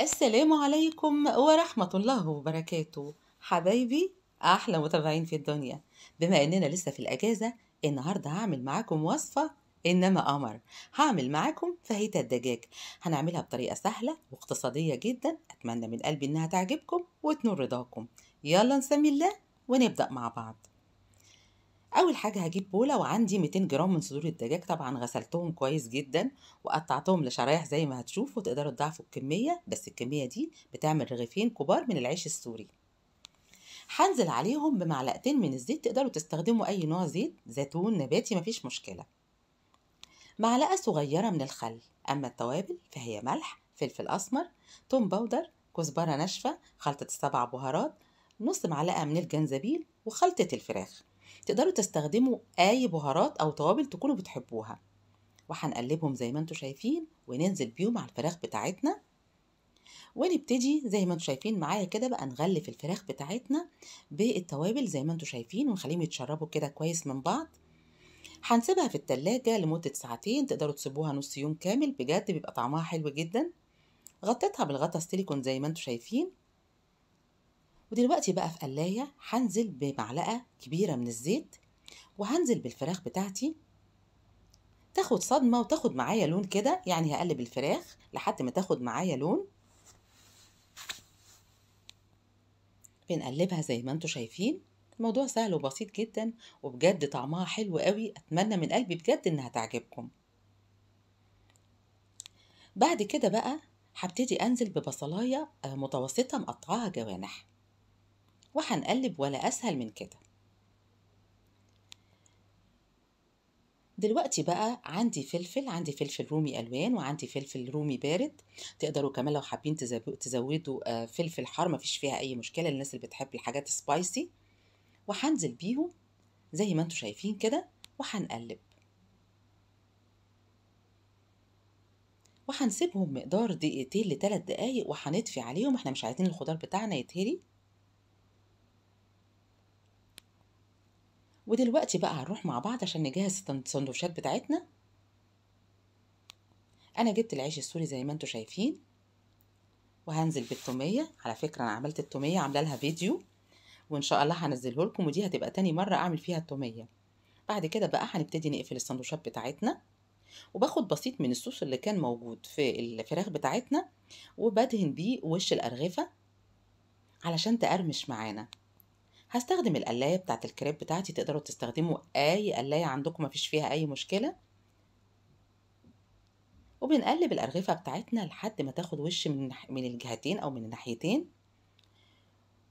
السلام عليكم ورحمة الله وبركاته. حبايبي أحلى متابعين في الدنيا. بما إننا لسه في الأجازة، النهاردة هعمل معاكم وصفة إنما أمر. هعمل معاكم فاهيتا الدجاج. هنعملها بطريقة سهلة واقتصادية جدا، أتمنى من قلبي إنها تعجبكم وتنول رضاكم. يلا نسمي الله ونبدأ مع بعض. اول حاجه هجيب بوله وعندي 200 جرام من صدور الدجاج، طبعا غسلتهم كويس جدا وقطعتهم لشرايح زي ما هتشوفوا. تقدروا تضاعفوا الكميه، بس الكميه دي بتعمل رغيفين كبار من العيش السوري. هنزل عليهم بمعلقتين من الزيت، تقدروا تستخدموا اي نوع زيت، زيتون، نباتي، مفيش مشكله. معلقه صغيره من الخل. اما التوابل فهي ملح، فلفل اسمر، توم باودر، كزبره ناشفه، خلطه السبع بهارات، نص معلقه من الجنزبيل، وخلطه الفراخ. تقدروا تستخدموا اي بهارات او توابل تكونوا بتحبوها. وهنقلبهم زي ما انتم شايفين وننزل بيهم على الفراخ بتاعتنا، ونبتدي زي ما انتم شايفين معايا كده بقى نغلف الفراخ بتاعتنا بالتوابل زي ما انتم شايفين، ونخليهم يتشربوا كده كويس من بعض. هنسيبها في التلاجة لمدة ساعتين، تقدروا تسيبوها نص يوم كامل، بجد بيبقى طعمها حلو جدا. غطيتها بالغطا السيليكون زي ما انتم شايفين. ودلوقتي بقى في قلاية هنزل بمعلقة كبيرة من الزيت، وهنزل بالفراخ بتاعتي تاخد صدمة وتاخد معايا لون كده، يعني هقلب الفراخ لحد ما تاخد معايا لون. بنقلبها زي ما انتم شايفين. الموضوع سهل وبسيط جدا، وبجد طعمها حلو قوي. اتمنى من قلبي بجد انها تعجبكم. بعد كده بقى هبتدي انزل ببصلايه متوسطه مقطعاها جوانح، وهنقلب ولا اسهل من كده. دلوقتي بقى عندي فلفل رومي الوان، وعندي فلفل رومي بارد. تقدروا كمان لو حابين تزودوا فلفل حار، مفيش فيها اي مشكله للناس اللي بتحب الحاجات سبايسي. وهنزل بيهم زي ما انتم شايفين كده، وهنقلب، وهنسيبهم مقدار دقيقتين ل3 دقايق، وهنطفي عليهم، احنا مش عايزين الخضار بتاعنا يتهري. ودلوقتي بقى هنروح مع بعض عشان نجهز السندوتشات بتاعتنا. انا جبت العيش السوري زي ما انتم شايفين، وهنزل بالتوميه. على فكره انا عملت التوميه، عامله لها فيديو، وان شاء الله هنزله لكم، ودي هتبقى تاني مره اعمل فيها التوميه. بعد كده بقى هنبتدي نقفل السندوتشات بتاعتنا، وباخد بسيط من الصوص اللي كان موجود في الفراخ بتاعتنا، وبدهن بيه وش الأرغفة علشان تقرمش معانا. هستخدم القلاية بتاعت الكريب بتاعتي، تقدروا تستخدموا أي قلاية عندكم مفيش فيها أي مشكلة. وبنقلب الأرغفة بتاعتنا لحد ما تاخد وش من الجهتين أو من الناحيتين،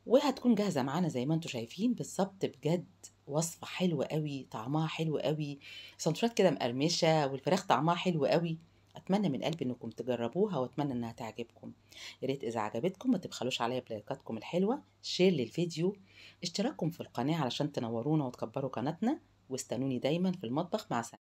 وهتكون جاهزة معانا زي ما انتم شايفين بالظبط. بجد وصفة حلوة قوي، طعمها حلو قوي، سندوتشات كده مقرمشة، والفراخ طعمها حلو قوي. اتمنى من قلبي انكم تجربوها، واتمنى انها تعجبكم. يا ريت اذا عجبتكم ما تبخلوش عليا بلايكاتكم الحلوة، شير للفيديو، اشتراككم في القناة علشان تنورونا وتكبروا قناتنا، واستنوني دايما في المطبخ مع سنة.